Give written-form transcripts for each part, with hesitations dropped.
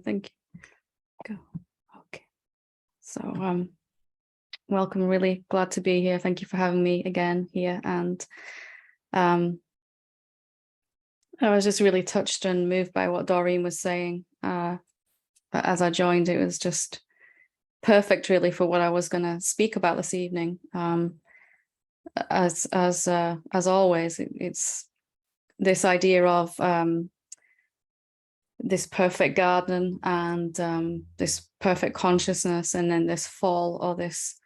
Thank you. Go. Okay. So, welcome. Really glad to be here. Thank you for having me again here. And I was just really touched and moved by what Doreen was saying. As I joined, it was just perfect, really, for what I was going to speak about this evening. As always, it's this idea of this perfect garden and this perfect consciousness, and then this fall, or this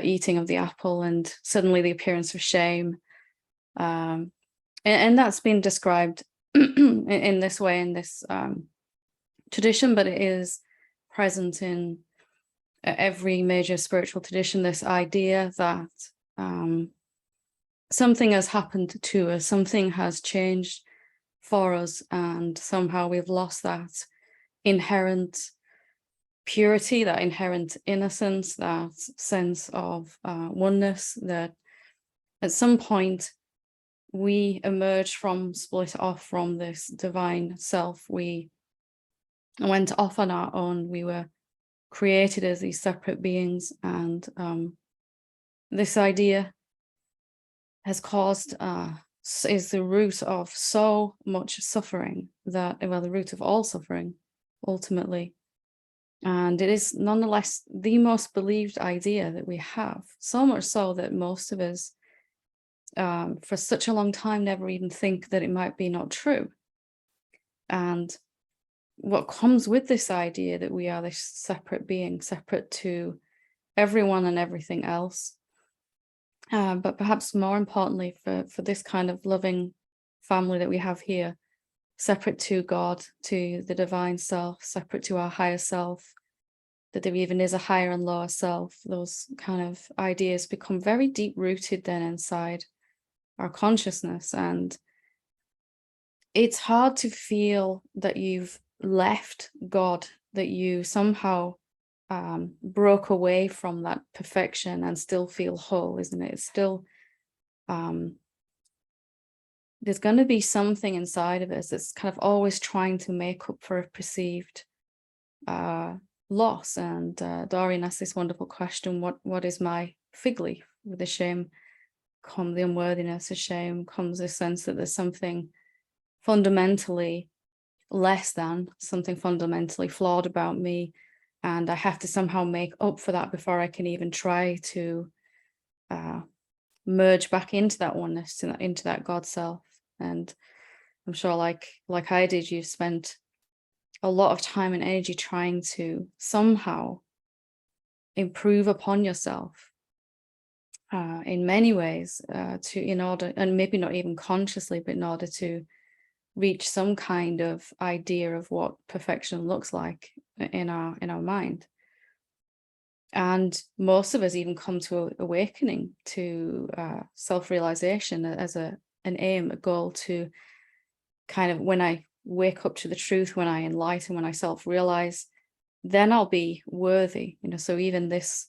eating of the apple, and suddenly the appearance of shame. And that's been described in this way in this tradition, but it is present in every major spiritual tradition, this idea that something has happened to us, something has changed for us, and somehow we've lost that inherent purity, that inherent innocence, that sense of oneness, that at some point we emerged from, split off from this divine self. We went off on our own. We were created as these separate beings, and this idea has caused is the root of so much suffering, that, well, the root of all suffering ultimately. And it is nonetheless the most believed idea that we have, so much so that most of us for such a long time never even think that it might be not true. And what comes with this idea that we are this separate being, separate to everyone and everything else, but perhaps more importantly for this kind of loving family that we have here, separate to God, to the divine self, separate to our higher self, that there even is a higher and lower self. Those kind of ideas become very deep rooted then inside our consciousness, and it's hard to feel that you've left God, that you somehow broke away from that perfection and still feel whole, isn't it? It's still there's going to be something inside of us that's kind of always trying to make up for a perceived loss. And Doreen asked this wonderful question: what is my fig leaf? With the shame come the unworthiness. Of shame comes a sense that there's something fundamentally less than, something fundamentally flawed about me, and I have to somehow make up for that before I can even try to merge back into that oneness, into that God self. And I'm sure, like I did, you've spent a lot of time and energy trying to somehow improve upon yourself in many ways, in order, and maybe not even consciously, but in order to reach some kind of idea of what perfection looks like in our mind. And most of us even come to awakening, to self-realization as an aim, a goal, to kind of, when I wake up to the truth, when I enlighten, when I self-realize, then I'll be worthy. So even this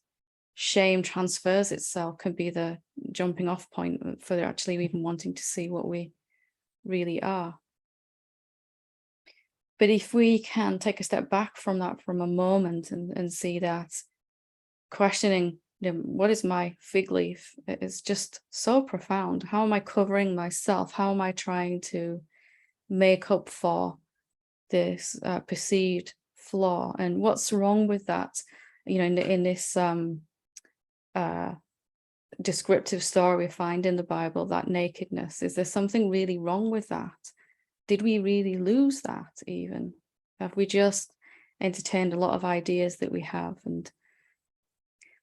shame transfers itself, can be the jumping off point for actually even wanting to see what we really are. But if we can take a step back from that for a moment and see that questioning, what is my fig leaf, is just so profound. How am I covering myself? How am I trying to make up for this perceived flaw? And what's wrong with that? In this descriptive story we find in the Bible, that nakedness, is there something really wrong with that? Did we really lose that even? Have we just entertained a lot of ideas that we have? And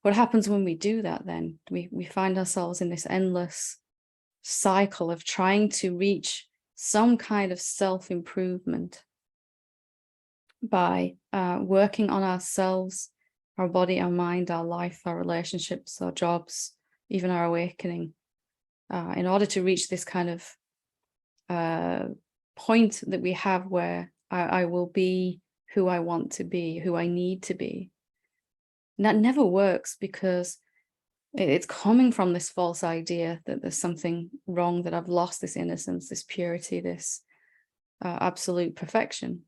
what happens when we do that then? We find ourselves in this endless cycle of trying to reach some kind of self-improvement by working on ourselves, our body, our mind, our life, our relationships, our jobs, even our awakening, in order to reach this kind of point that we have where I will be who I want to be, who I need to be. And that never works, because it's coming from this false idea that there's something wrong, that I've lost this innocence, this purity, this absolute perfection.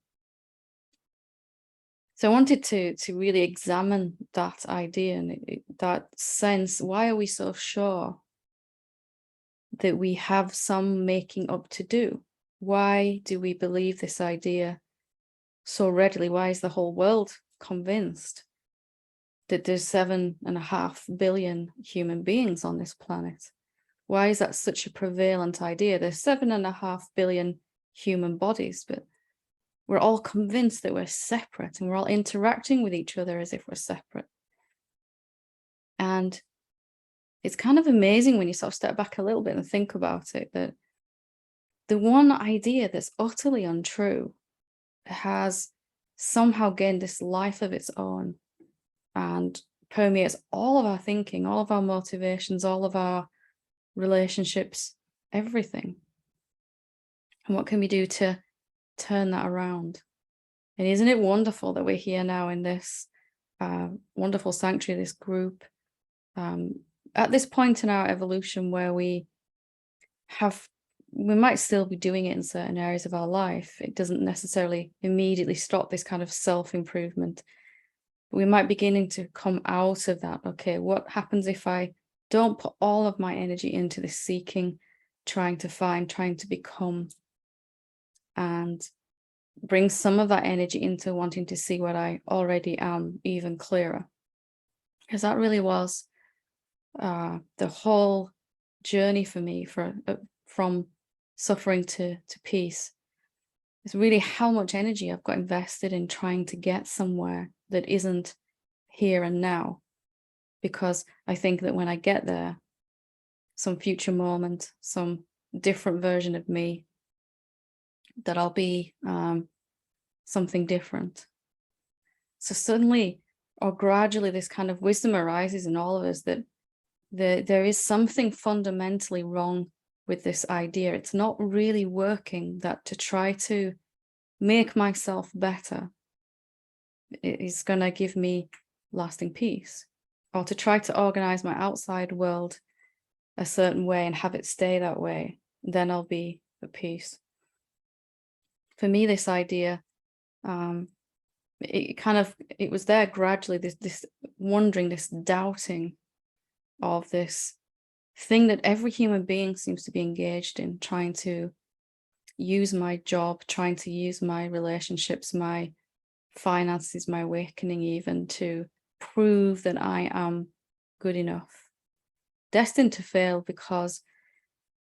So I wanted to really examine that idea and that sense. Why are we so sure that we have some making up to do? Why do we believe this idea so readily? Why is the whole world convinced that there's 7.5 billion human beings on this planet? Why is that such a prevalent idea? There's 7.5 billion human bodies, but we're all convinced that we're separate and we're all interacting with each other as if we're separate. And it's kind of amazing when you sort of step back a little bit and think about it, that the one idea that's utterly untrue has somehow gained this life of its own and permeates all of our thinking, all of our motivations, all of our relationships, everything. And what can we do to turn that around? And isn't it wonderful that we're here now in this wonderful sanctuary, this group, at this point in our evolution where we might still be doing it in certain areas of our life. It doesn't necessarily immediately stop this kind of self-improvement. We might be beginning to come out of that. Okay, what happens if I don't put all of my energy into this seeking, trying to find, trying to become, and bring some of that energy into wanting to see what I already am even clearer? Because that really was the whole journey for me from suffering to peace. It's really how much energy I've got invested in trying to get somewhere that isn't here and now. Because I think that when I get there, some future moment, some different version of me, that I'll be something different. So suddenly or gradually this kind of wisdom arises in all of us that there is something fundamentally wrong with this idea. It's not really working, that to try to make myself better is going to give me lasting peace, or to try to organize my outside world a certain way and have it stay that way, then I'll be at peace. For me, this idea, it was there gradually, this wondering, this doubting of this thing that every human being seems to be engaged in, trying to use my job, trying to use my relationships, my finances, my awakening even, to prove that I am good enough, destined to fail because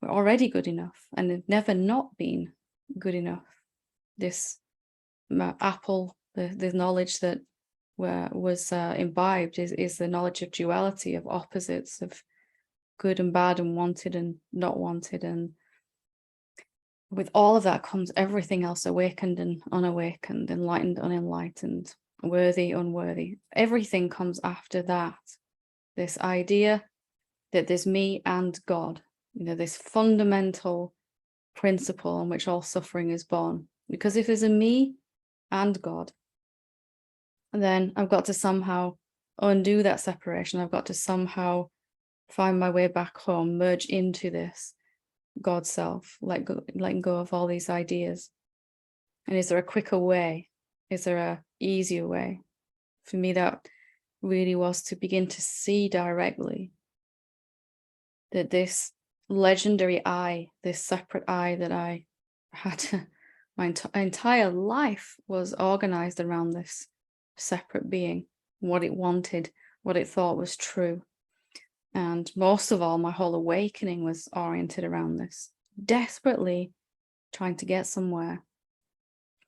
we're already good enough and have never not been good enough. This apple, the knowledge that was imbibed is the knowledge of duality, of opposites, of good and bad and wanted and not wanted. And with all of that comes everything else, awakened and unawakened, enlightened, unenlightened, worthy, unworthy. Everything comes after that. This idea that there's me and God, this fundamental principle on which all suffering is born. Because if there's a me and God, then I've got to somehow undo that separation. I've got to somehow find my way back home, merge into this God self, letting go of all these ideas. And is there a quicker way? Is there a easier way? For me, that really was to begin to see directly that this legendary I, this separate I that I had, my entire life was organized around this separate being, what it wanted, what it thought was true. And most of all, my whole awakening was oriented around this, desperately trying to get somewhere,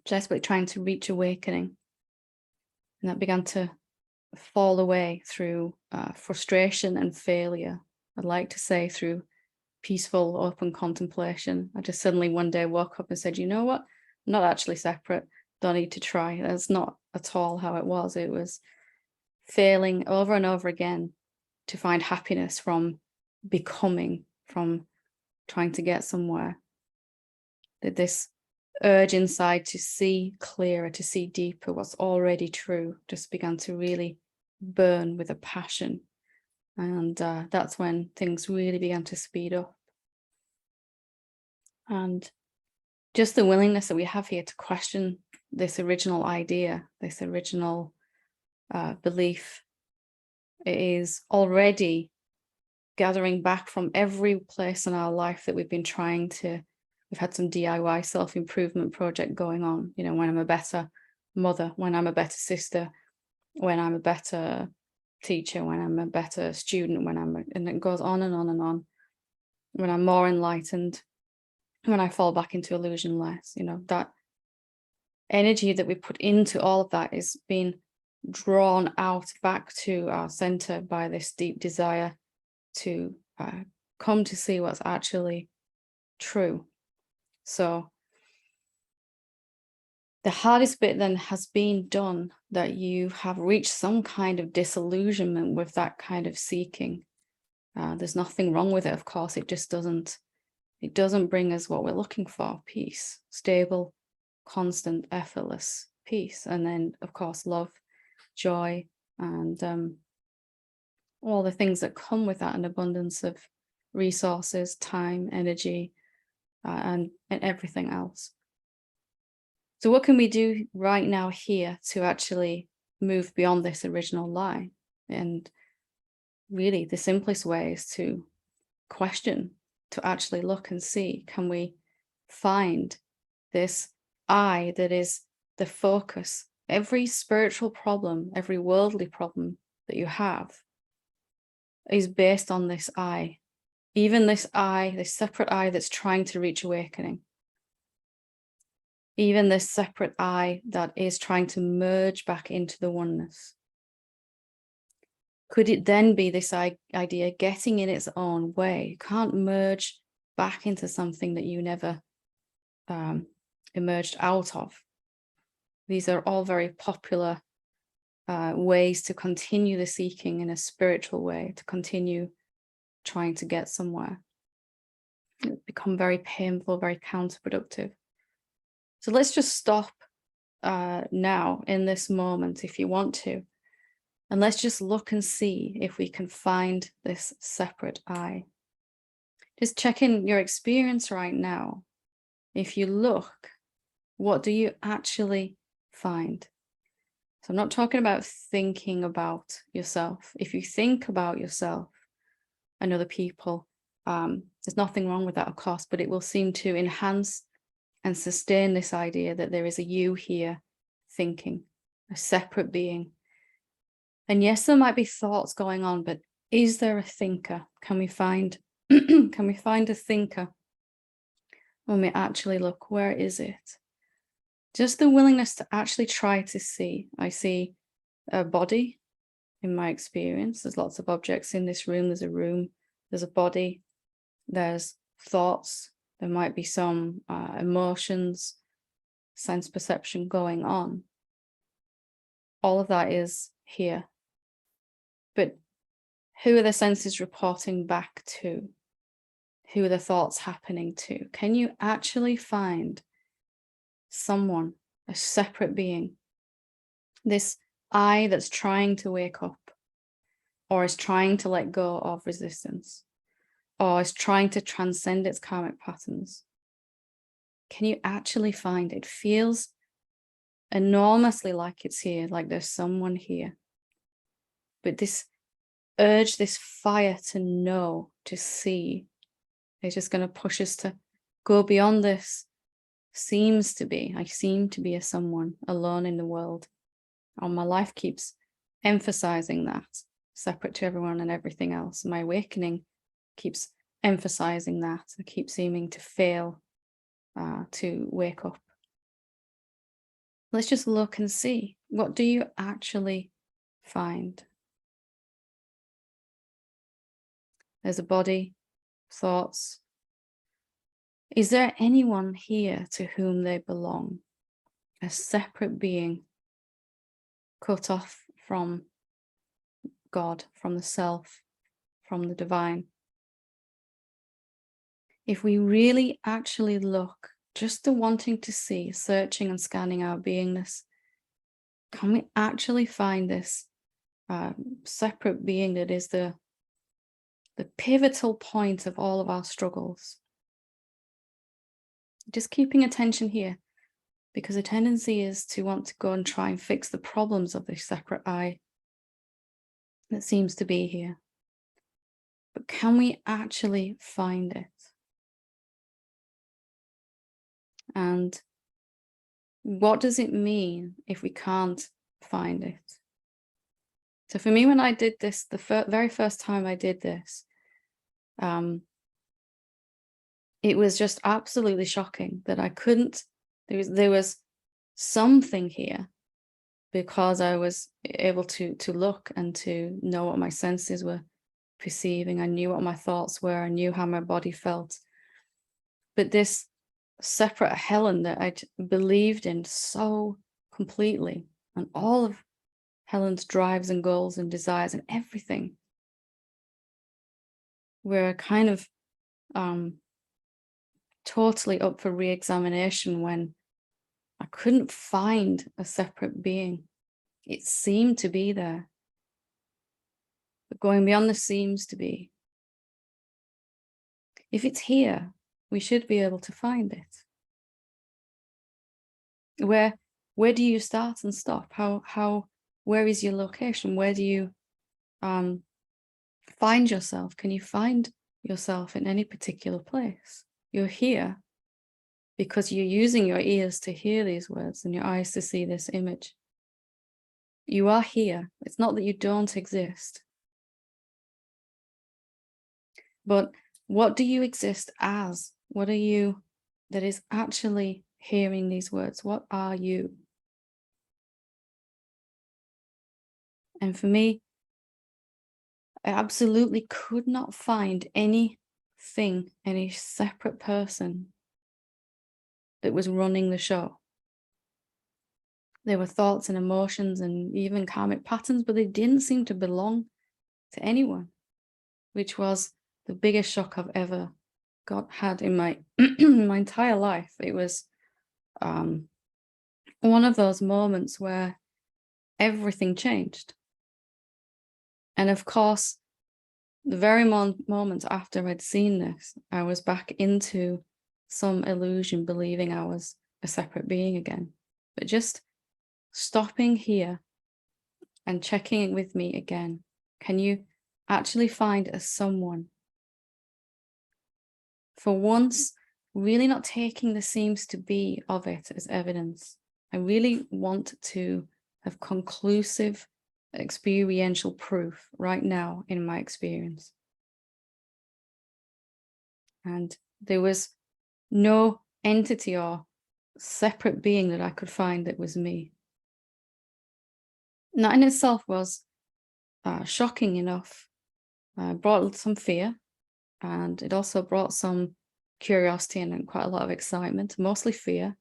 desperately trying to reach awakening. And that began to fall away through frustration and failure. I'd like to say through peaceful, open contemplation. I just suddenly one day woke up and said, you know what? I'm not actually separate. Don't need to try. That's not at all how it was. It was failing over and over again to find happiness from becoming, from trying to get somewhere. That this urge inside to see clearer, to see deeper what's already true, just began to really burn with a passion. And that's when things really began to speed up. And just the willingness that we have here to question this original idea, this original belief. It is already gathering back from every place in our life that we've been trying to. We've had some DIY self-improvement project going on, you know, when I'm a better mother, when I'm a better sister, when I'm a better teacher, when I'm a better student, and it goes on and on and on. When I'm more enlightened, when I fall back into illusion less, you know, that energy that we put into all of that is being drawn out back to our center by this deep desire to come to see what's actually true. So the hardest bit then has been done, that you have reached some kind of disillusionment with that kind of seeking. There's nothing wrong with it, of course. It just doesn't bring us what we're looking for: peace, stable, constant, effortless peace. And then, of course, love, joy, and all the things that come with that, an abundance of resources, time, energy, and everything else. So what can we do right now here to actually move beyond this original lie? And really the simplest way is to question, to actually look and see, can we find this I that is the focus? Every spiritual problem, every worldly problem that you have is based on this I. Even this I, this separate I that's trying to reach awakening. Even this separate I that is trying to merge back into the oneness. Could it then be this idea getting in its own way? You can't merge back into something that you never emerged out of. These are all very popular ways to continue the seeking in a spiritual way, to continue trying to get somewhere. It become very painful, very counterproductive. So let's just stop now in this moment, if you want to, and let's just look and see if we can find this separate I. Just check in your experience right now. If you look, what do you actually find? So I'm not talking about thinking about yourself. If you think about yourself and other people, there's nothing wrong with that, of course, but it will seem to enhance and sustain this idea that there is a you here thinking, a separate being. And yes, there might be thoughts going on, but is there a thinker? Can we find can we find a thinker when we actually look? Where is it? Just the willingness to actually try to see. I see a body in my experience. There's lots of objects in this room. There's a room, there's a body, there's thoughts. There might be some emotions, sense perception going on. All of that is here. But who are the senses reporting back to? Who are the thoughts happening to? Can you actually find someone, a separate being, this I that's trying to wake up, or is trying to let go of resistance, or is trying to transcend its karmic patterns? Can you actually find it? It feels enormously like it's here, like there's someone here. But this urge, this fire to know, to see, is just going to push us to go beyond this. I seem to be a someone alone in the world. And my life keeps emphasizing that, separate to everyone and everything else. My awakening keeps emphasizing that. I keep seeming to fail to wake up. Let's just look and see. What do you actually find? There's a body, thoughts. Is there anyone here to whom they belong? A separate being, cut off from God, from the self, from the divine. If we really actually look, just the wanting to see, searching and scanning our beingness, can we actually find this separate being that is the pivotal point of all of our struggles? Just keeping attention here, because the tendency is to want to go and try and fix the problems of this separate I that seems to be here. But can we actually find it? And what does it mean if we can't find it? So for me, when I did this, the very first time I did this, it was just absolutely shocking that I couldn't, there was something here, because I was able to look and to know what my senses were perceiving. I knew what my thoughts were. I knew how my body felt. But this separate Helen that I believed in so completely, and all of Helen's drives and goals and desires and everything, were kind of totally up for re-examination when I couldn't find a separate being. It seemed to be there, but going beyond the seems to be. If it's here, we should be able to find it. Where do you start and stop? Where is your location? Where do you find yourself? Can you find yourself in any particular place? You're here because you're using your ears to hear these words and your eyes to see this image. You are here. It's not that you don't exist. But what do you exist as? What are you that is actually hearing these words? What are you? And for me, I absolutely could not find anything, any separate person that was running the show. There were thoughts and emotions and even karmic patterns, but they didn't seem to belong to anyone, which was the biggest shock I've ever had in my my entire life. It was one of those moments where everything changed. And of course, the very moment after I'd seen this, I was back into some illusion, believing I was a separate being again. But just stopping here and checking it with me again. Can you actually find a someone? For once, really not taking the seems to be of it as evidence. I really want to have conclusive experiential proof right now in my experience. And there was no entity or separate being that I could find that was me. And that in itself was shocking enough. Brought some fear, and it also brought some curiosity and quite a lot of excitement, mostly fear.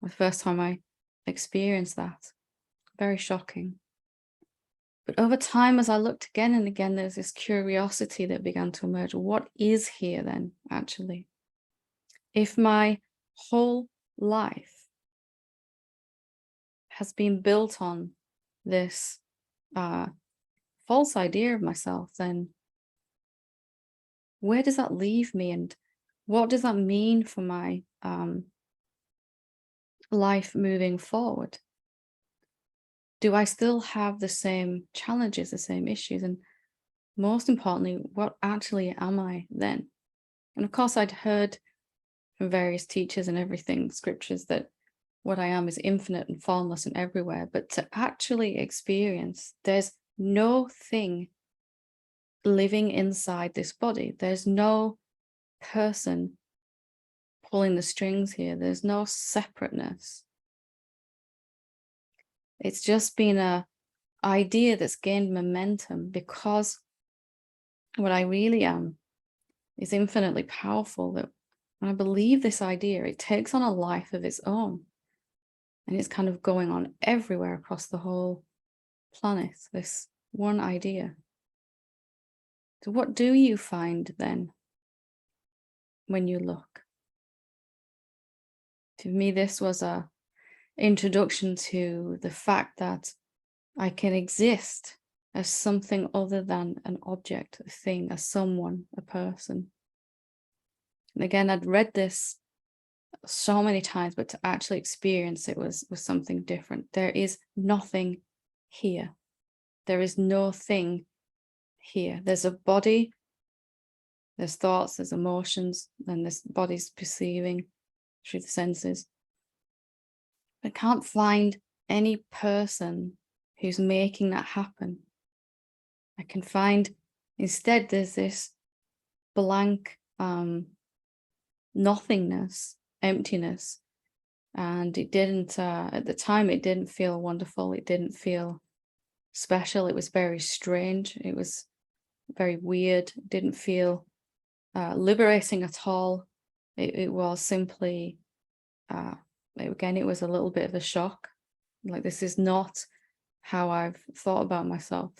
The first time I experienced that, very shocking. But over time, as I looked again and again, there's this curiosity that began to emerge. What is here then, actually? If my whole life has been built on this false idea of myself, then where does that leave me, and what does that mean for my life moving forward? Do I still have the same challenges, the same issues? And most importantly, what actually am I then? And of course, I'd heard from various teachers and everything, scriptures, that what I am is infinite and formless and everywhere. But to actually experience, there's no thing living inside this body. There's no person pulling the strings here. There's no separateness. It's just been a idea that's gained momentum because what I really am is infinitely powerful. That when I believe this idea, it takes on a life of its own. And it's kind of going on everywhere across the whole planet, this one idea. So what do you find then when you look? To me, this was a introduction to the fact that I can exist as something other than an object, a thing, a someone, a person. And again, I'd read this so many times, but to actually experience it was something different. There is nothing here. There is no thing here. There's a body, there's thoughts, there's emotions, and this body's perceiving through the senses. I can't find any person who's making that happen. I can find instead there's this blank nothingness, emptiness. And it didn't, at the time, it didn't feel wonderful. It didn't feel special. It was very strange. It was very weird. It didn't feel liberating at all. It was simply, again, it was a little bit of a shock. Like, this is not how I've thought about myself.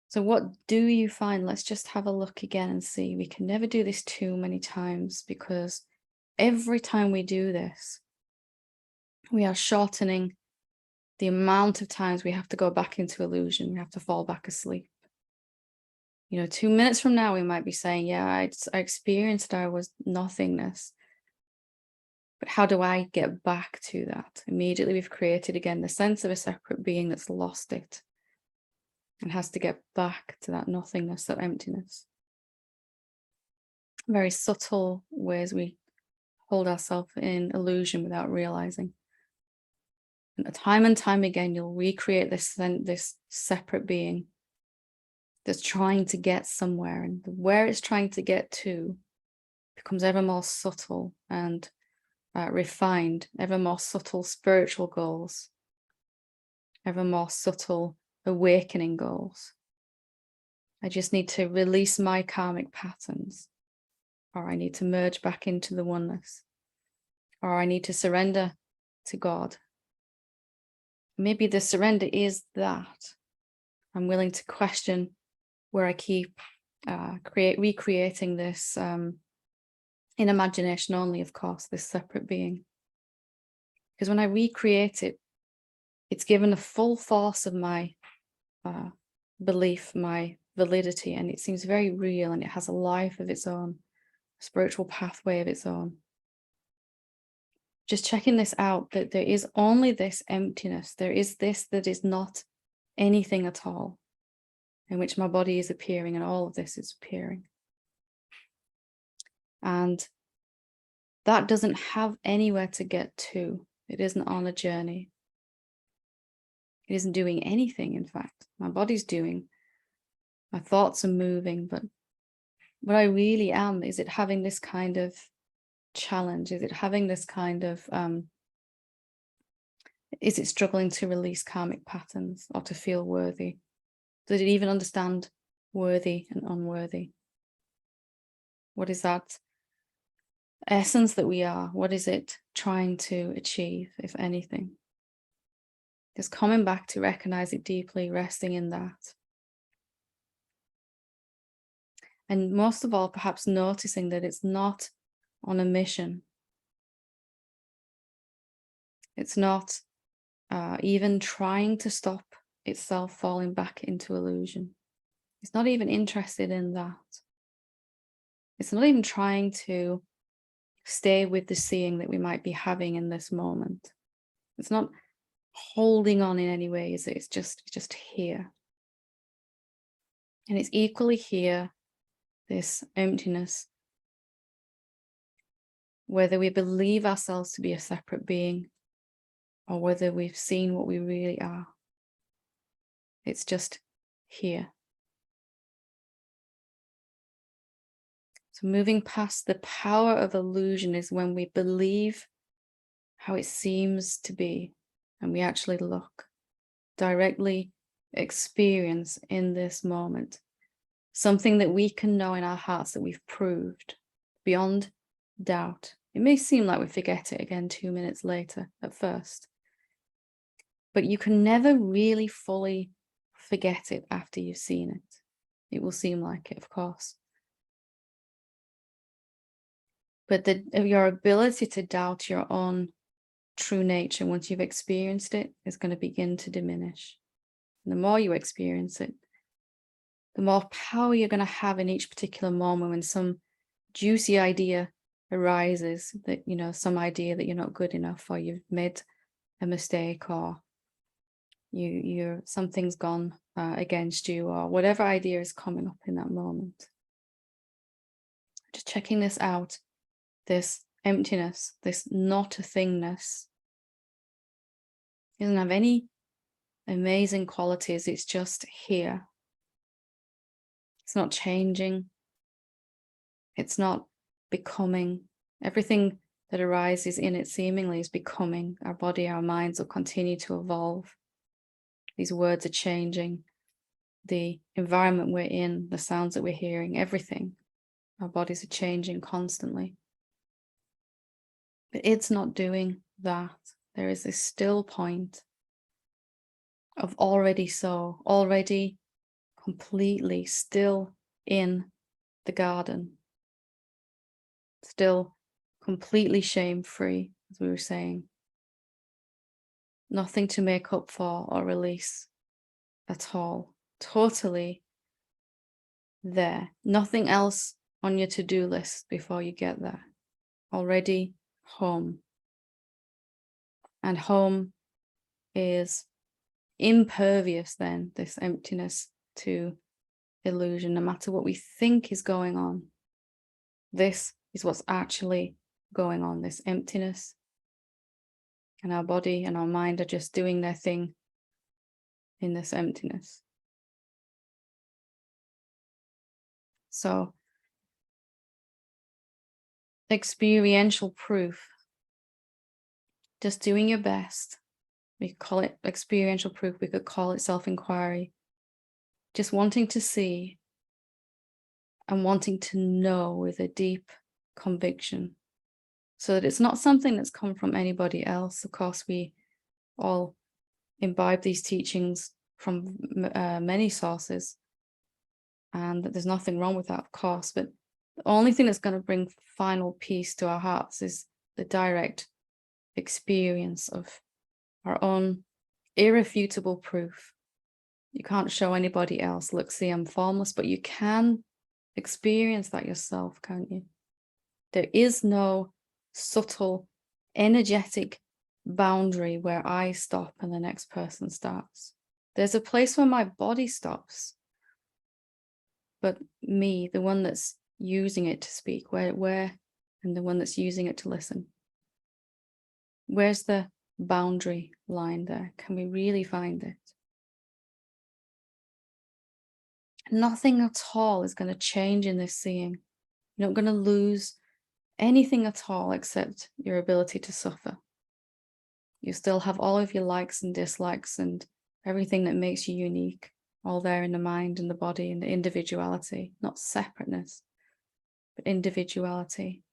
So what do you find? Let's just have a look again and see. We can never do this too many times, because every time we do this, we are shortening the amount of times we have to go back into illusion. We have to fall back asleep. 2 minutes from now, we might be saying, yeah, I experienced I was nothingness. But how do I get back to that? Immediately, we've created again the sense of a separate being that's lost it and has to get back to that nothingness, that emptiness. Very subtle ways we hold ourselves in illusion without realizing. And time again, you'll recreate this separate being that's trying to get somewhere, and where it's trying to get to becomes ever more subtle and refined, ever more subtle spiritual goals, ever more subtle awakening goals. I just need to release my karmic patterns, or I need to merge back into the oneness, or I need to surrender to God. Maybe the surrender is that I'm willing to question where I keep recreating this in imagination only, of course, this separate being. Because when I recreate it, it's given the full force of my belief, my validity, and it seems very real, and it has a life of its own, a spiritual pathway of its own. Just checking this out, that there is only this emptiness. There is this that is not anything at all, in which my body is appearing, and all of this is appearing. And that doesn't have anywhere to get to. It isn't on a journey. It isn't doing anything, in fact. My body's doing, my thoughts are moving, but what I really am, is it having this kind of challenge? Is it having this kind of, is it struggling to release karmic patterns or to feel worthy? Does it even understand worthy and unworthy? What is that essence that we are? What is it trying to achieve, if anything? Just coming back to recognize it deeply, resting in that. And most of all, perhaps noticing that it's not on a mission. It's not even trying to stop itself falling back into illusion. It's not even interested in that. It's not even trying to stay with the seeing that we might be having in this moment. It's not holding on in any way, is it? It's just here. And it's equally here, this emptiness, whether we believe ourselves to be a separate being or whether we've seen what we really are. It's just here. So moving past the power of illusion is when we believe how it seems to be, and we actually look, directly experience in this moment something that we can know in our hearts that we've proved beyond doubt. It may seem like we forget it again 2 minutes later at first, but you can never really fully forget it after you've seen it. It will seem like it, of course. But your ability to doubt your own true nature once you've experienced it is going to begin to diminish. And the more you experience it, the more power you're going to have in each particular moment when some juicy idea arises, that, some idea that you're not good enough, or you've made a mistake, or something's gone against you, or whatever idea is coming up in that moment. Just checking this out, this emptiness, this not a thingness. It doesn't have any amazing qualities. It's just here. It's not changing. It's not becoming. Everything that arises in it seemingly is becoming. Our body, our minds will continue to evolve. These words are changing. The environment we're in, the sounds that we're hearing, everything. Our bodies are changing constantly. But it's not doing that. There is this still point of already completely still in the garden, still completely shame-free, as we were saying. Nothing to make up for or release at all. Totally there. Nothing else on your to-do list before you get there. Already home. And home is impervious then, this emptiness, to illusion. No matter what we think is going on, this is what's actually going on, this emptiness. And our body and our mind are just doing their thing in this emptiness. So, experiential proof, just doing your best. We could call it experiential proof, we could call it self-inquiry. Just wanting to see and wanting to know with a deep conviction, so that it's not something that's come from anybody else. Of course, we all imbibe these teachings from many sources, and there's nothing wrong with that, of course, but the only thing that's going to bring final peace to our hearts is the direct experience of our own irrefutable proof. You can't show anybody else, look, see, I'm formless, but you can experience that yourself, can't you? There is no subtle, energetic boundary where I stop and the next person starts. There's a place where my body stops, but me, the one that's using it to speak, where, and the one that's using it to listen. Where's the boundary line there? Can we really find it? Nothing at all is going to change in this seeing. You're not going to lose anything at all except your ability to suffer. You still have all of your likes and dislikes and everything that makes you unique, all there in the mind and the body and the individuality, not separateness, but individuality.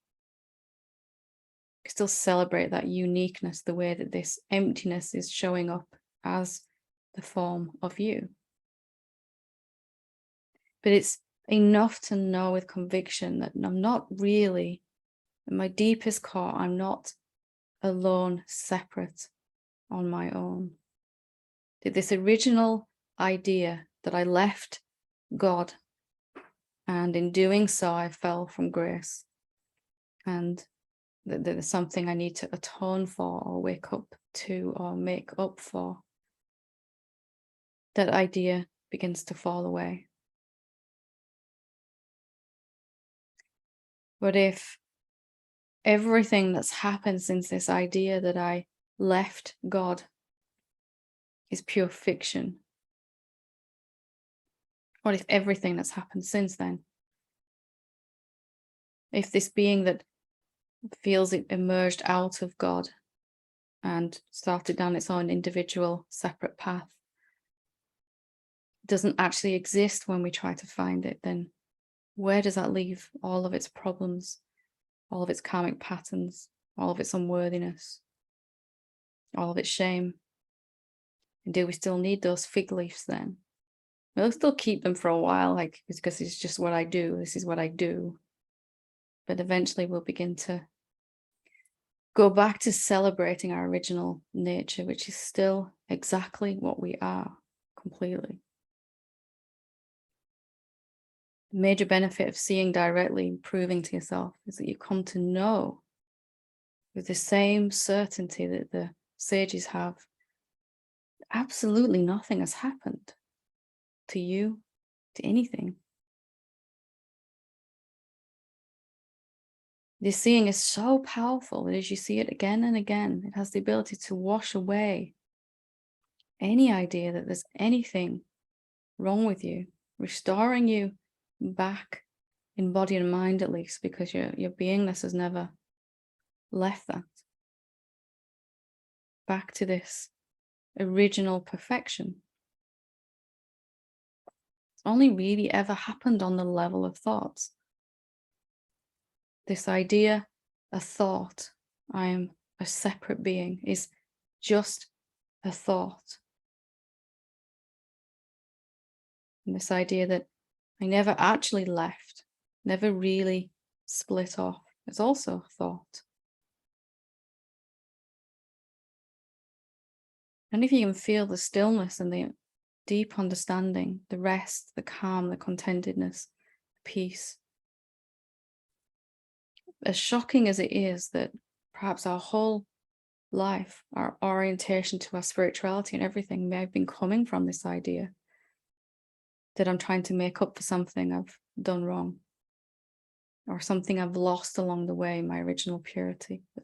You still celebrate that uniqueness, the way that this emptiness is showing up as the form of you. But it's enough to know with conviction that I'm not really, in my deepest core, I'm not alone, separate on my own. That this original idea that I left God, and in doing so I fell from grace, and that there's something I need to atone for or wake up to or make up for, that idea begins to fall away. But if everything that's happened since this idea that I left God is pure fiction, what if everything that's happened since then, if this being that feels it emerged out of God and started down its own individual separate path doesn't actually exist when we try to find it, then where does that leave all of its problems, all of its karmic patterns, all of its unworthiness, all of its shame? And do we still need those fig leaves then? We'll still keep them for a while, like, because it's just what I do. This is what I do. But eventually we'll begin to go back to celebrating our original nature, which is still exactly what we are, completely. The major benefit of seeing directly and proving to yourself is that you come to know with the same certainty that the sages have, absolutely nothing has happened to you, to anything. This seeing is so powerful that as you see it again and again, it has the ability to wash away any idea that there's anything wrong with you, restoring you back in body and mind, at least, because your beingness has never left that. Back to this original perfection. It's only really ever happened on the level of thoughts. This idea, a thought, I am a separate being, is just a thought. And this idea that I never actually left, never really split off, is also a thought. And if you can feel the stillness and the deep understanding, the rest, the calm, the contentedness, the peace, as shocking as it is that perhaps our whole life, our orientation to our spirituality and everything may have been coming from this idea that I'm trying to make up for something I've done wrong or something I've lost along the way, my original purity. But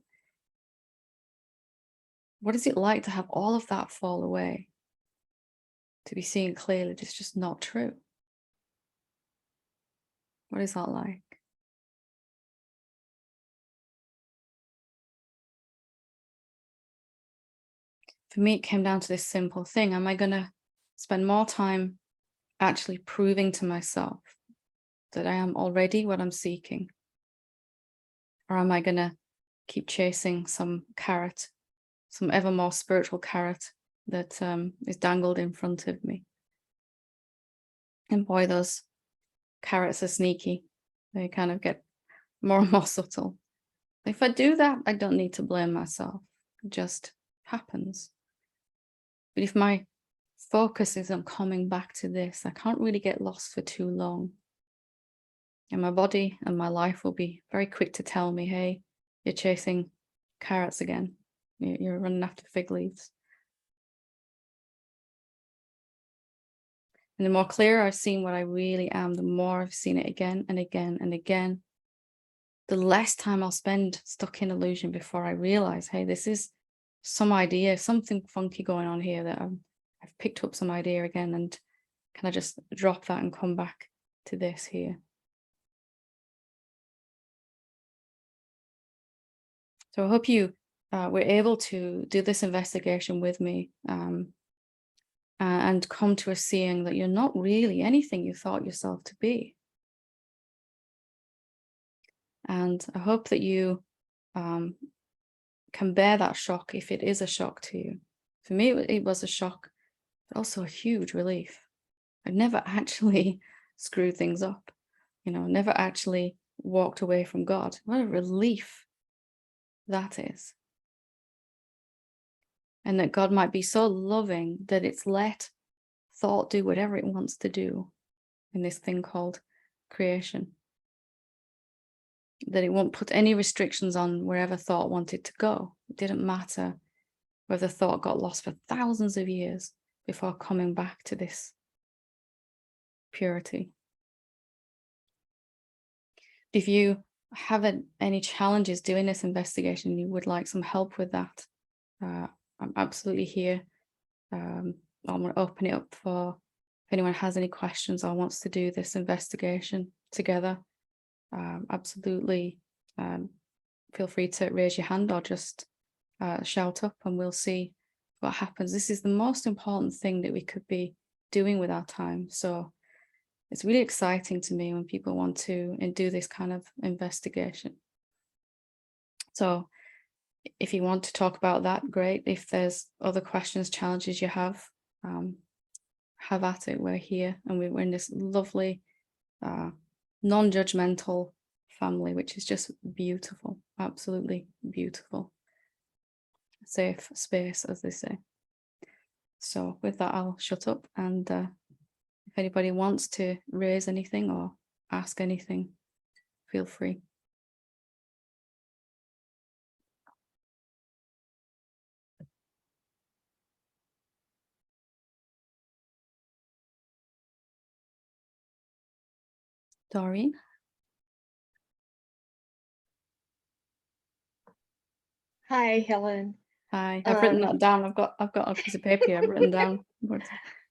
what is it like to have all of that fall away? To be seeing clearly it's just not true. What is that like? For me, it came down to this simple thing. Am I going to spend more time actually proving to myself that I am already what I'm seeking? Or am I going to keep chasing some carrot, some ever more spiritual carrot that is dangled in front of me? And boy, those carrots are sneaky. They kind of get more and more subtle. If I do that, I don't need to blame myself. It just happens. But if my focus is on coming back to this, I can't really get lost for too long. And my body and my life will be very quick to tell me, hey, you're chasing carrots again. You're running after fig leaves. And the more clear I've seen what I really am, the more I've seen it again and again and again, the less time I'll spend stuck in illusion before I realize, hey, this is some idea, something funky going on here that I've picked up some idea again, and can I just drop that and come back to this here? So I hope you were able to do this investigation with me and come to a seeing that you're not really anything you thought yourself to be. And I hope that you can bear that shock if it is a shock to you. For me, it was a shock, but also a huge relief. I've never actually screwed things up, never actually walked away from God. What a relief that is. And that God might be so loving that it's let thought do whatever it wants to do in this thing called creation. That it won't put any restrictions on wherever thought wanted to go. It didn't matter whether thought got lost for thousands of years before coming back to this purity. If you have any challenges doing this investigation, you would like some help with that, I'm absolutely here. I'm going to open it up for if anyone has any questions or wants to do this investigation together. Absolutely feel free to raise your hand or just shout up, and we'll see what happens. This is the most important thing that we could be doing with our time. So it's really exciting to me when people want to do this kind of investigation. So if you want to talk about that, great. If there's other questions, challenges you have at it. We're here, and we're in this lovely, non-judgmental family, which is just beautiful, absolutely beautiful. Safe space, as they say. So with that, I'll shut up, and if anybody wants to raise anything or ask anything, feel free. Doreen? Hi, Helen. Hi, I've written that down. I've got a piece of paper here I've written down.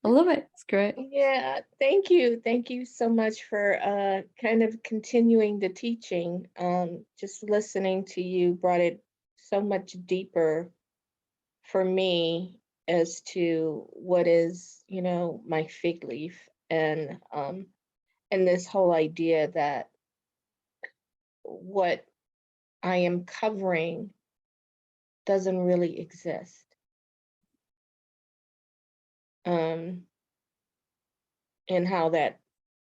I love it. It's great. Yeah, thank you. Thank you so much for kind of continuing the teaching. Just listening to you brought it so much deeper for me as to what is, my fig leaf and this whole idea that what I am covering doesn't really exist. And how that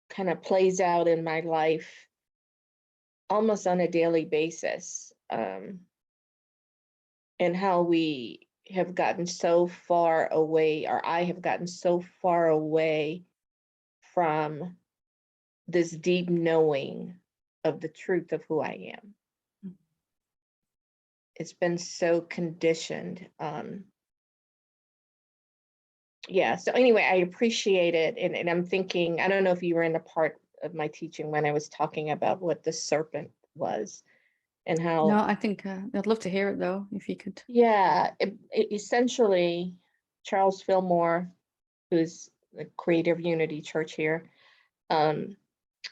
kind of plays out in my life almost on a daily basis, and how we have gotten so far away, or I have gotten so far away from this deep knowing of the truth of who I am. Mm. It's been so conditioned. Yeah, so anyway, I appreciate it. And I'm thinking, I don't know if you were in a part of my teaching when I was talking about what the serpent was and how. No, I think I'd love to hear it though, if you could. Yeah, essentially, Charles Fillmore, who's the creator of Unity Church here,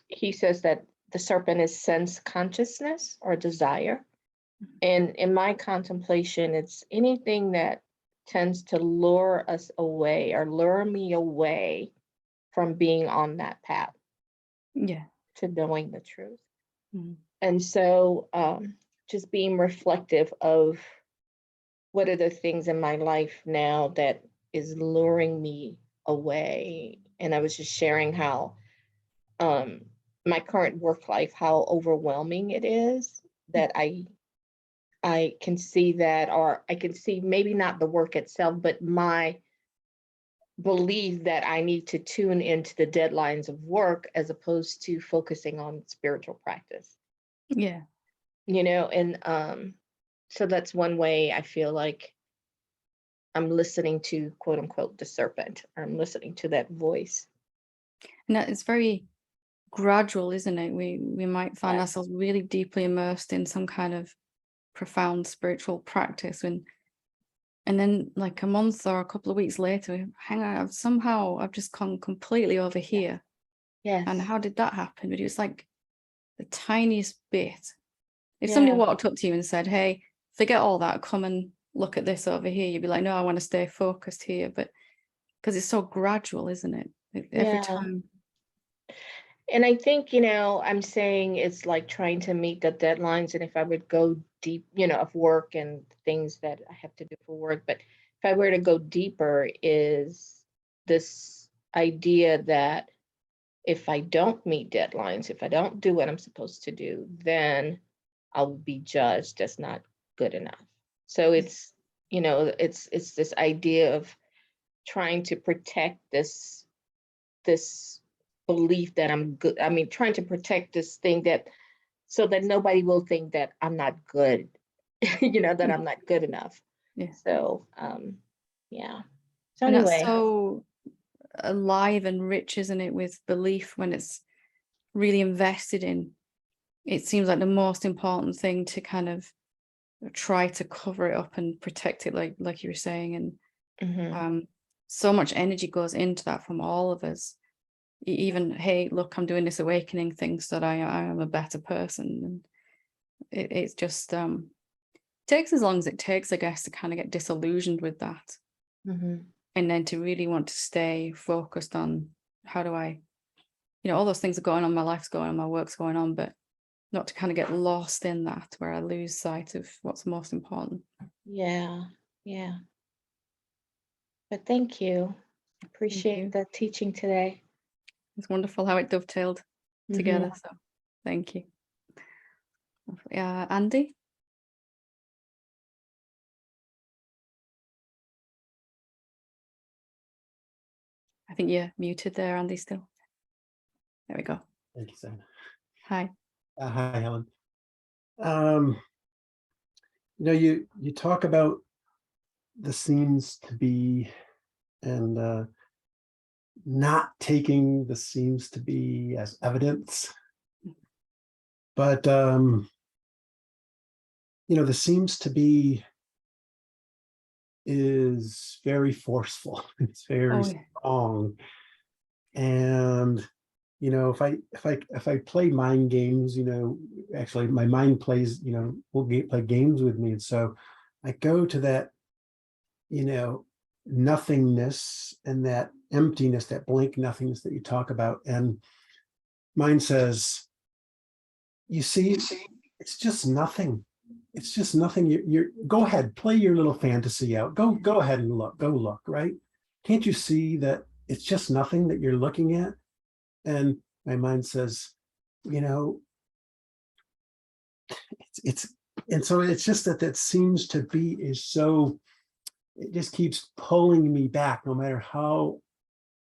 he says that the serpent is sense consciousness or desire. And in my contemplation, it's anything that tends to lure us away or lure me away from being on that path Yeah. to knowing the truth. Mm. And so just being reflective of what are the things in my life now that is luring me away. And I was just sharing how my current work life, how overwhelming it is that I can see that, or I can see maybe not the work itself, but my belief that I need to tune into the deadlines of work as opposed to focusing on spiritual practice. Yeah. And so that's one way I feel like I'm listening to, quote unquote, the serpent, or I'm listening to that voice. And that is very gradual, isn't it? We might find Yes. ourselves really deeply immersed in some kind of profound spiritual practice, and then like a month or a couple of weeks later, hang on, I've just gone completely over here. Yes. And how did that happen? But it was like the tiniest bit. If somebody Yeah. walked up to you and said, hey, forget all that, come and look at this over here, you'd be like, no, I want to stay focused here. But because it's so gradual, isn't it? Every Yeah. time. And I think, I'm saying it's like trying to meet the deadlines. And if I would go deep, of work and things that I have to do for work, but if I were to go deeper, is this idea that if I don't meet deadlines, if I don't do what I'm supposed to do, then I'll be judged as not good enough. So it's this idea of trying to protect this belief that I'm good. I mean, trying to protect this thing that so that nobody will think that I'm not good, that I'm not good enough. Yeah. So yeah. So And that's anyway, so alive and rich, isn't it, with belief when it's really invested in. It seems like the most important thing to kind of try to cover it up and protect it, like you were saying. And mhm, so much energy goes into that from all of us. Even, hey, look, I'm doing this awakening thing so that I am a better person. And it's just takes as long as it takes, I guess, to kind of get disillusioned with that. mhm. And then to really want to stay focused on how do I, all those things are going on, my life's going on, my work's going on, but not to kind of get lost in that where I lose sight of what's most important. Yeah, yeah. But thank you. Thank Appreciate you. the teaching today. It's wonderful how it dovetailed Mhm. together. So thank you. Andy? I think you're muted there, Andy, still. There we go. Thank you, Sam. Hi. Hi, Helen. Um, you talk about the seems to be and not taking the seems to be as evidence, but the seems to be is very forceful. It's very Oh, yeah. strong, and if I play mind games, actually my mind plays, play games with me, and so I go to that you know, nothingness and that emptiness, that blank nothingness that you talk about. And mine says, you see, it's just nothing. It's just nothing. You're go ahead, play your little fantasy out. Go ahead and look, right? Can't you see that it's just nothing that you're looking at? And my mind says, you know, it's and so it's just that seems to be is so, it just keeps pulling me back no matter how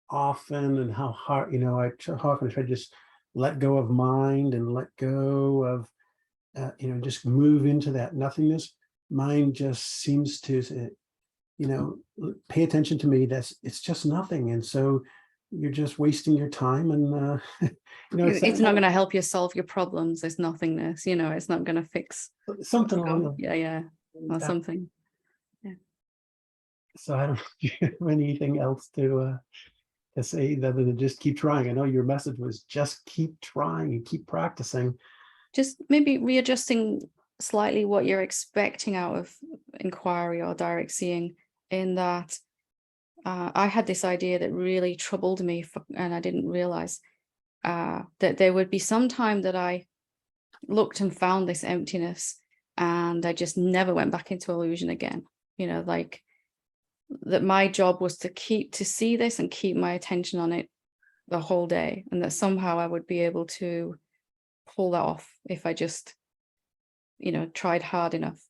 often and how hard, how often I try to just let go of mind and let go of, just move into that nothingness. Mind just seems to, pay attention to me. It's just nothing. And so you're just wasting your time. And, it's It's that not going to help you solve your problems. There's nothingness, it's not going to fix something what's along going. Yeah, or that. something. So I don't know if you have anything else to say other than just keep trying. I know your message was just keep trying and keep practicing. Just maybe readjusting slightly what you're expecting out of inquiry or direct seeing, in that I had this idea that really troubled me, and I didn't realize that there would be some time that I looked and found this emptiness, and I just never went back into illusion again. Like that my job was to see this and keep my attention on it the whole day, and that somehow I would be able to pull that off if I just tried hard enough.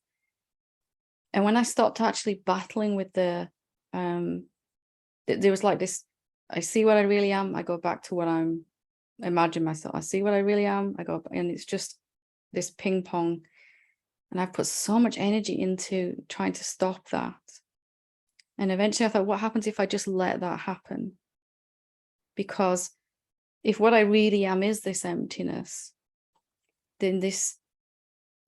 And when I stopped actually battling with there was like this, I see what I really am, I go back to what I'm imagine myself, I see what I really am, I go, and it's just this ping pong. And I've put so much energy into trying to stop that. And eventually I thought, what happens if I just let that happen? Because if what I really am is this emptiness, then this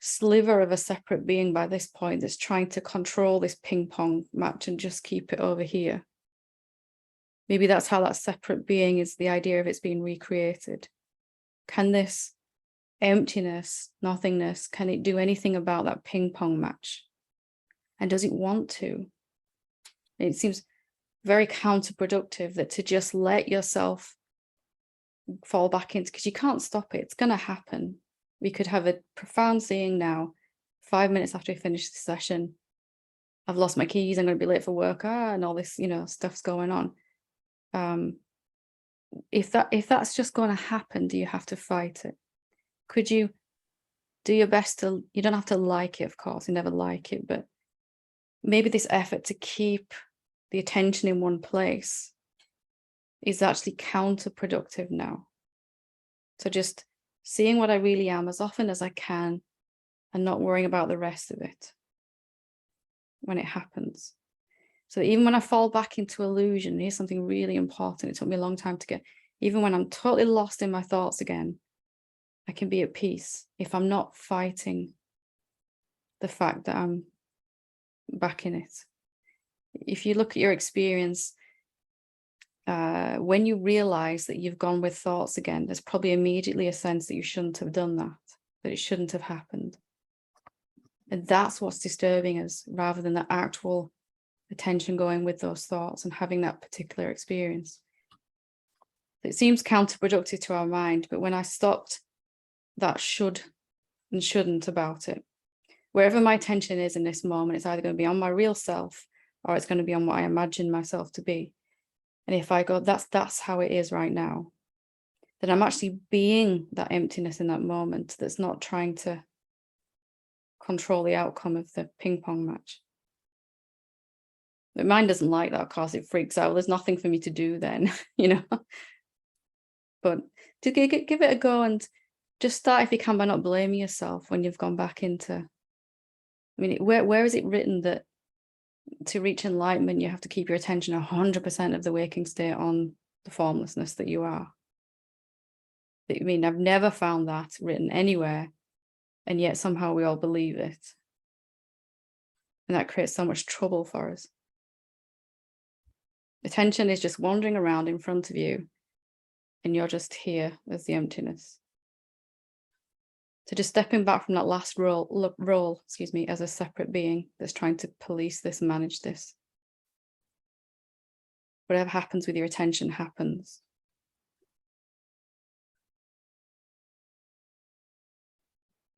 sliver of a separate being by this point that's trying to control this ping pong match and just keep it over here. Maybe that's how that separate being is, the idea of it's being recreated. Can this emptiness, nothingness, can it do anything about that ping pong match? And does it want to? It seems very counterproductive that to just let yourself fall back into, because you can't stop it. It's going to happen. We could have a profound seeing now, 5 minutes after we finish the session. I've lost my keys, I'm going to be late for work, and all this, stuff's going on. If that's just going to happen, do you have to fight it? Could you do your best to, you don't have to like it, of course, you never like it, but maybe this effort to keep the attention in one place is actually counterproductive now. So just seeing what I really am as often as I can and not worrying about the rest of it when it happens. So even when I fall back into illusion, here's something really important. It took me a long time to get, even when I'm totally lost in my thoughts again, I can be at peace if I'm not fighting the fact that I'm back in it. If you look at your experience, when you realize that you've gone with thoughts again, there's probably immediately a sense that you shouldn't have done that it shouldn't have happened. And that's what's disturbing us, rather than the actual attention going with those thoughts and having that particular experience. It seems counterproductive to our mind, but when I stopped that should and shouldn't about it, wherever my attention is in this moment, it's either going to be on my real self or it's going to be on what I imagine myself to be. And if I go, that's how it is right now, then I'm actually being that emptiness in that moment that's not trying to control the outcome of the ping pong match. But mine doesn't like that, of course, it freaks out. There's nothing for me to do then, But to give it a go and just start, if you can, by not blaming yourself when you've gone back into, I mean, where is it written that to reach enlightenment, you have to keep your attention 100% of the waking state on the formlessness that you are? I mean, I've never found that written anywhere, and yet somehow we all believe it. And that creates so much trouble for us. Attention is just wandering around in front of you, and you're just here as the emptiness. So just stepping back from that last role, excuse me, as a separate being that's trying to police this, manage this. Whatever happens with your attention happens.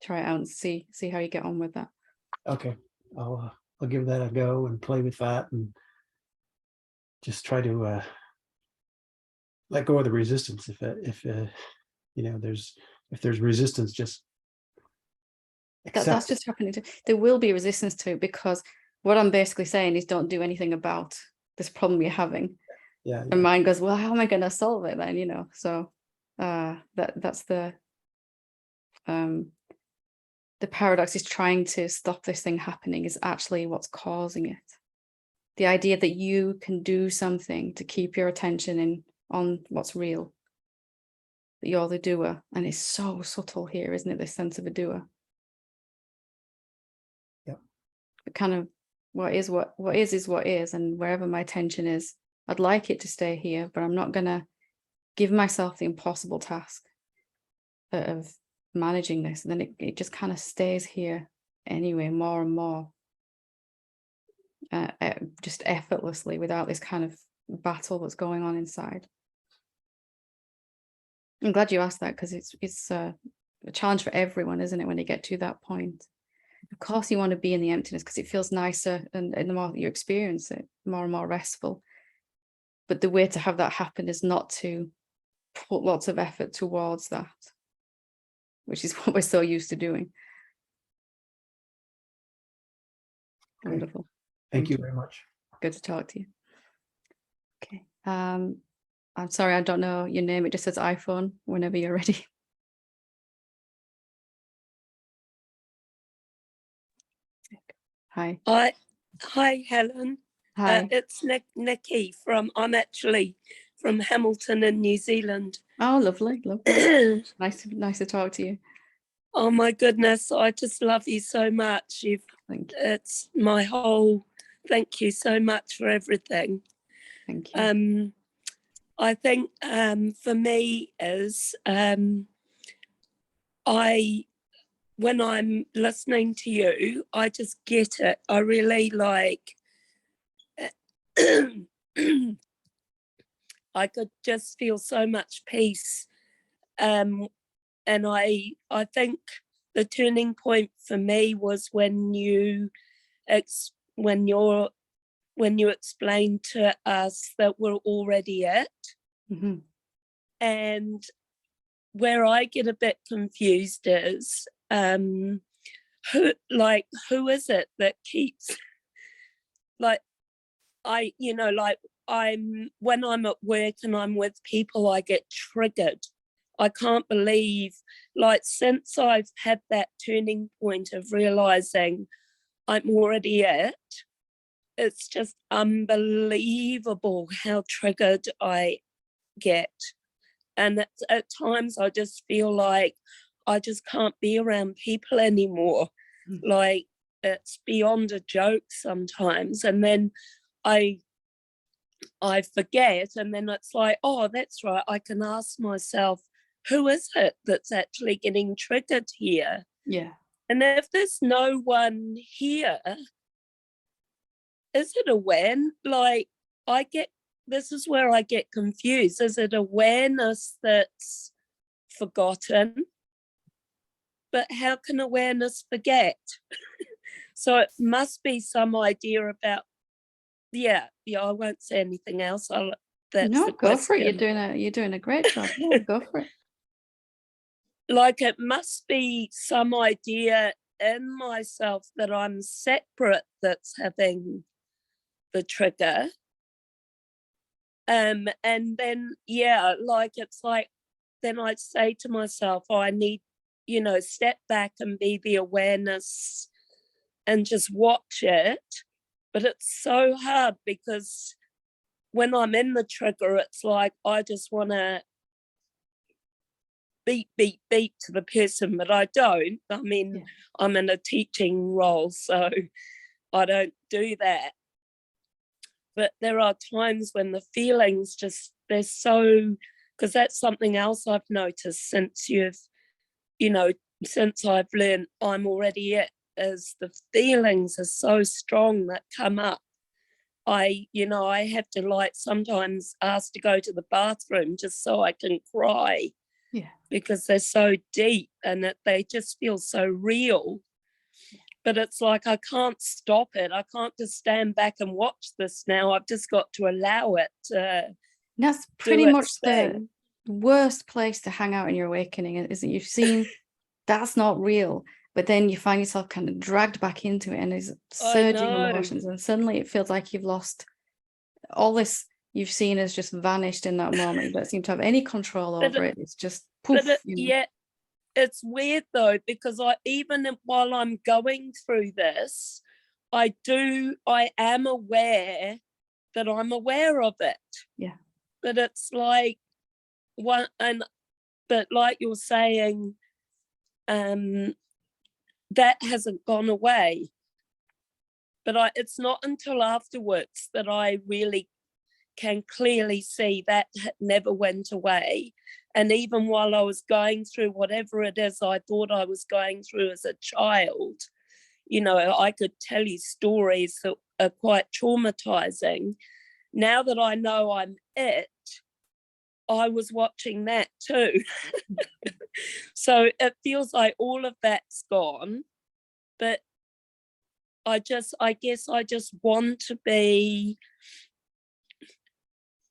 Try it out and see how you get on with that. Okay, I'll give that a go and play with that, and just try to let go of the resistance. If you know, if there's resistance, just That's accept. just happening. There will be resistance to it, because what I'm basically saying is don't do anything about this problem you're having. Yeah, And mind goes, well, how am I going to solve it then? You know, so that's the paradox, is trying to stop this thing happening is actually what's causing it. The idea that you can do something to keep your attention on what's real, that you're the doer. And it's so subtle here, isn't it? This sense of a doer. Yep. But kind of what is what is, and wherever my attention is, I'd like it to stay here, but I'm not going to give myself the impossible task of managing this. And then it just kind of stays here anyway, more and more, just effortlessly, without this kind of battle that's going on inside. I'm glad you asked that, because it's a challenge for everyone, isn't it, when they get to that point? Of course you want to be in the emptiness because it feels nicer, and the more you experience it, more and more restful. But the way to have that happen is not to put lots of effort towards that, which is what we're so used to doing. Okay. Wonderful. Thank you very much. Good to talk to you. Okay. I'm sorry, I don't know your name. It just says iPhone whenever you're ready. Hi. Hi, Helen. Hi. It's Nikki I'm actually from Hamilton in New Zealand. Oh, lovely. Lovely. Nice to talk to you. Oh my goodness, I just love you so much. Thank you. It's my whole, thank you so much for everything. Thank you. I think for me is when I'm listening to you, I just get it. I really like I could just feel so much peace. And I think the turning point for me was when you explained to us that we're already it. Mm-hmm. And where I get a bit confused is who is it that keeps when I'm at work and I'm with people, I get triggered. I can't believe, since I've had that turning point of realizing I'm already it, it's just unbelievable how triggered I get. And at times I just feel like I just can't be around people anymore. Like, it's beyond a joke sometimes. And then I forget, and then it's like, oh, that's right, I can ask myself, who is it that's actually getting triggered here? Yeah. And if there's no one here, is it awareness? This is where I get confused. Is it awareness that's forgotten? But how can awareness forget? So it must be some idea about, yeah, I won't say anything else. No, go for it. You're doing a great job. Yeah, go for it. Like, it must be some idea in myself that I'm separate that's having the trigger. And then, yeah, it's like, then I'd say to myself, oh, I need step back and be the awareness and just watch it. But it's so hard because when I'm in the trigger, it's like I just want to beat to the person, but I don't. I mean, Yeah. I'm in a teaching role, so I don't do that. But there are times when the feelings just, they're so, because that's something else I've noticed since since I've learned I'm already it, is the feelings are so strong that come up. I have to sometimes ask to go to the bathroom just so I can cry. Yeah. Because they're so deep and that they just feel so real. But it's like I can't stop it. I can't just stand back and watch this now. I've just got to allow it to That's do pretty its much the thing. worst place to hang out in your awakening, is that you've seen that's not real, but then you find yourself kind of dragged back into it and there's surging know. emotions, and suddenly it feels like you've lost all this you've seen has just vanished in that moment. You don't seem to have any control But over it. It's just poof. Yeah, it's weird though, because while I'm going through this, I am aware that I'm aware of it. Yeah. But it's like but like you're saying, that hasn't gone away. But it's not until afterwards that I really can clearly see that never went away. And even while I was going through whatever it is I thought I was going through as a child, I could tell you stories that are quite traumatizing. Now that I know I'm it, I was watching that too. So it feels like all of that's gone, but I guess I just want to be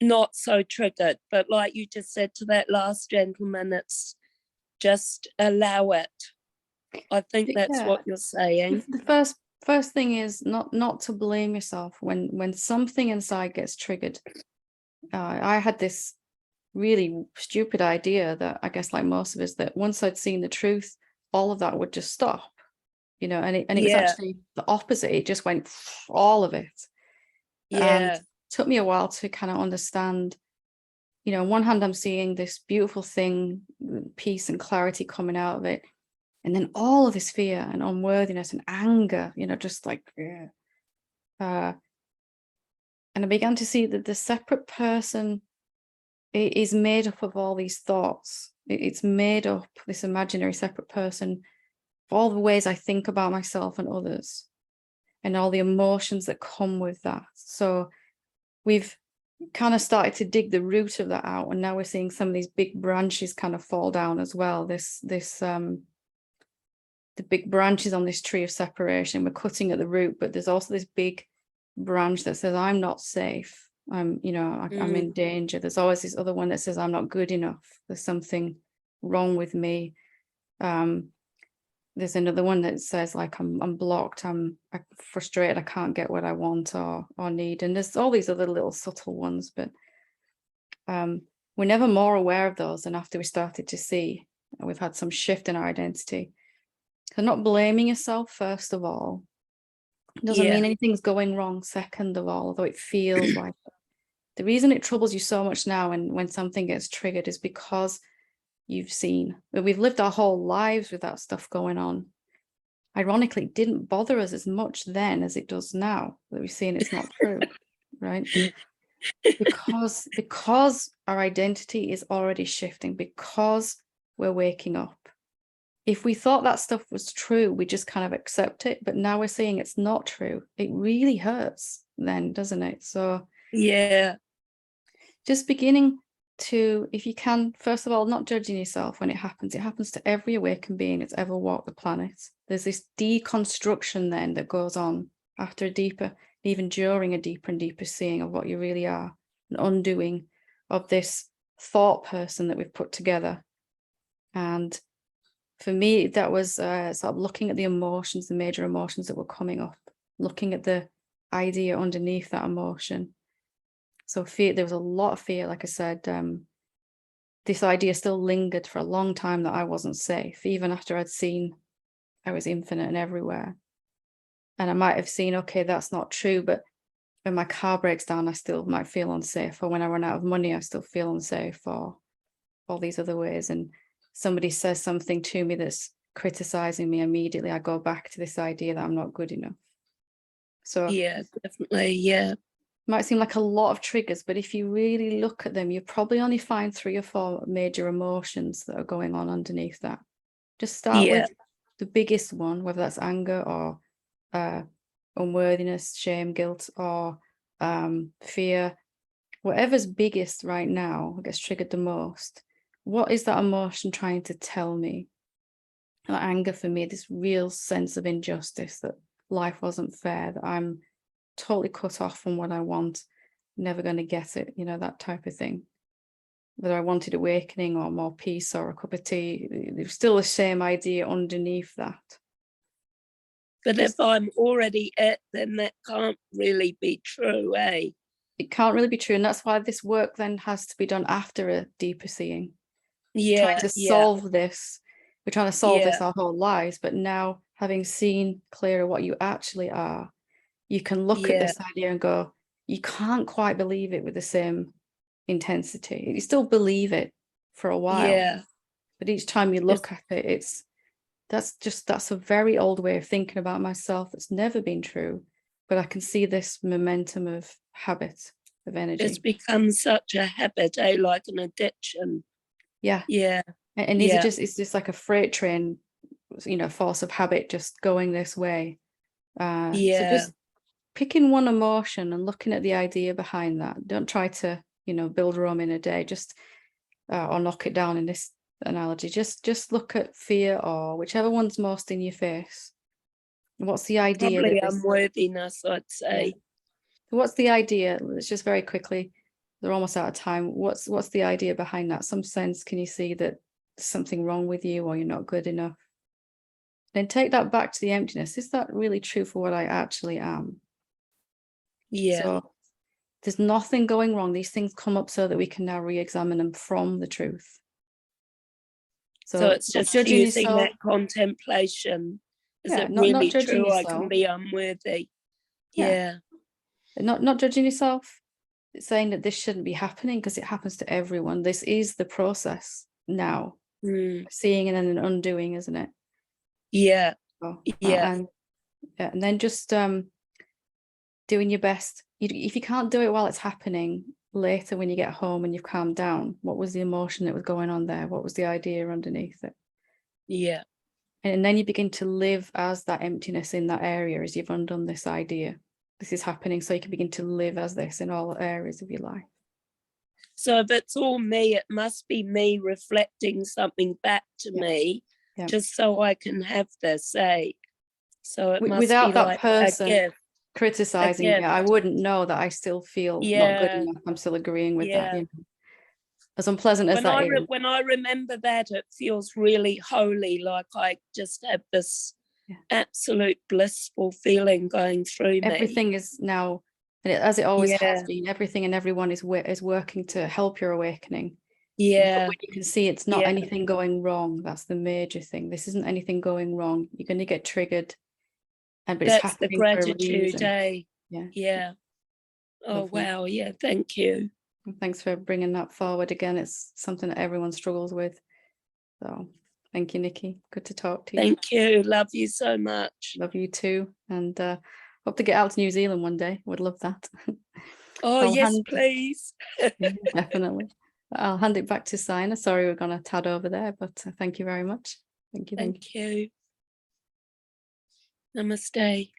not so triggered. But like you just said to that last gentleman, it's just allow it. I think that's Yeah. what you're saying. The first thing is not to blame yourself when something inside gets triggered. I had this really stupid idea that I guess, like most of us, that once I'd seen the truth, all of that would just stop, and it was actually the opposite. It just went all of it. And Yeah. it took me a while to kind of understand, on one hand, I'm seeing this beautiful thing, peace and clarity coming out of it. And then all of this fear and unworthiness and anger, just like, and I began to see that the separate person is made up of all these thoughts. It's made up, this imaginary separate person, of all the ways I think about myself and others, and all the emotions that come with that. So we've kind of started to dig the root of that out, and now we're seeing some of these big branches kind of fall down as well. The big branches on this tree of separation, we're cutting at the root, but there's also this big branch that says I'm not safe, I'm in danger. There's always this other one that says I'm not good enough, there's something wrong with me. There's another one that says like I'm blocked, I'm frustrated, I can't get what I want or need. And there's all these other little subtle ones, but we're never more aware of those than after we started to see we've had some shift in our identity. So not blaming yourself, first of all, doesn't mean anything's going wrong, second of all, although it feels like it. The reason it troubles you so much now and when something gets triggered is because you've seen, we've lived our whole lives with that stuff going on. Ironically, it didn't bother us as much then as it does now that we've seen it's not true, right? Because our identity is already shifting, because we're waking up. If we thought that stuff was true, we just kind of accept it. But now we're seeing it's not true. It really hurts then, doesn't it? So Yeah. just beginning to, if you can, first of all, not judging yourself when it happens. It happens to every awakened being that's ever walked the planet. There's this deconstruction then that goes on after a deeper, even during a deeper and deeper seeing of what you really are, an undoing of this thought person that we've put together. And for me, that was sort of looking at the emotions, the major emotions that were coming up, looking at the idea underneath that emotion. So fear, there was a lot of fear, like I said, this idea still lingered for a long time that I wasn't safe, even after I'd seen I was infinite and everywhere. And I might have seen, okay, that's not true, but when my car breaks down, I still might feel unsafe, or when I run out of money, I still feel unsafe, or all these other ways. And somebody says something to me that's criticizing me, immediately I go back to this idea that I'm not good enough. So Yeah, definitely. Yeah. might seem like a lot of triggers, but if you really look at them, you probably only find 3 or 4 major emotions that are going on underneath that. Just start Yeah. with the biggest one, whether that's anger or unworthiness, shame, guilt, or fear. Whatever's biggest right now, gets triggered the most. What is that emotion trying to tell me? And anger for me, this real sense of injustice, that life wasn't fair, that I'm totally cut off from what I want, never going to get it, you know, that type of thing. Whether I wanted awakening or more peace or a cup of tea, there's still the same idea underneath that. But if I'm already it, then that can't really be true, eh? It can't really be true. And that's why this work then has to be done after a deeper seeing. Yeah. Trying to Yeah. solve this. We're trying to solve this Yeah. our whole lives. But now, having seen clearer what you actually are, you can look at Yeah. this idea and go, you can't quite believe it with the same intensity. You still believe it for a while. Yeah. But each time you look at it, that's a very old way of thinking about myself that's never been true. But I can see this momentum of habit, of energy. It's become such a habit, eh? Like an addiction. Yeah. Yeah. And Yeah. it's just like a freight train, you know, force of habit just going this way. So Yeah. just picking one emotion and looking at the idea behind that. Don't try to, you know, build Rome in a day, just or knock it down in this analogy. Just look at fear or whichever one's most in your face. What's the idea Probably that this, unworthiness, I'd say. what's the idea? Let's just very quickly, they're almost out of time. What's the idea behind that? Some sense, can you see that there's something wrong with you or you're not good enough? Then take that back to the emptiness. Is that really true for what I actually am? Yeah. So there's nothing going wrong. These things come up so that we can now re-examine them from the truth. So it's not just judging using yourself. that contemplation. Is Yeah, it not really judging true I yourself. can be unworthy? Yeah. Yeah. Not judging yourself. It's saying that this shouldn't be happening because it happens to everyone. This is the process now. Mm. Seeing and then an undoing, isn't it? Yeah. Oh, Yeah. and then just doing your best. If you can't do it while it's happening, later when you get home and you've calmed down, what was the emotion that was going on there? What was the idea underneath it? Yeah. And then you begin to live as that emptiness in that area as you've undone this idea. This is happening, so you can begin to live as this in all areas of your life. So if it's all me, it must be me reflecting something back to me, just so I can have this, eh? So it must without be that like person a gift. criticizing me, I wouldn't know that I still feel not good enough. I'm still agreeing with that. You know? As unpleasant as that is. When I remember that, it feels really holy, like I just have this absolute blissful feeling going through me. Everything is now, and as it always has been, everything and everyone is working to help your awakening. Yeah. But you can see it's not anything going wrong. That's the major thing. This isn't anything going wrong. You're going to get triggered. But it's That's the happening for a gratitude, reason. eh? Yeah. Oh, wow. Yeah, thank you. Thanks for bringing that forward again. It's something that everyone struggles with. So thank you, Nikki. Good to talk to you. Thank you. Love you so much. Love you too. And hope to get out to New Zealand one day. Would love that. Oh, yes, please. Definitely. I'll hand it back to Sina. Sorry, we're going to tad over there, but thank you very much. Thank you. Thank you. Namaste.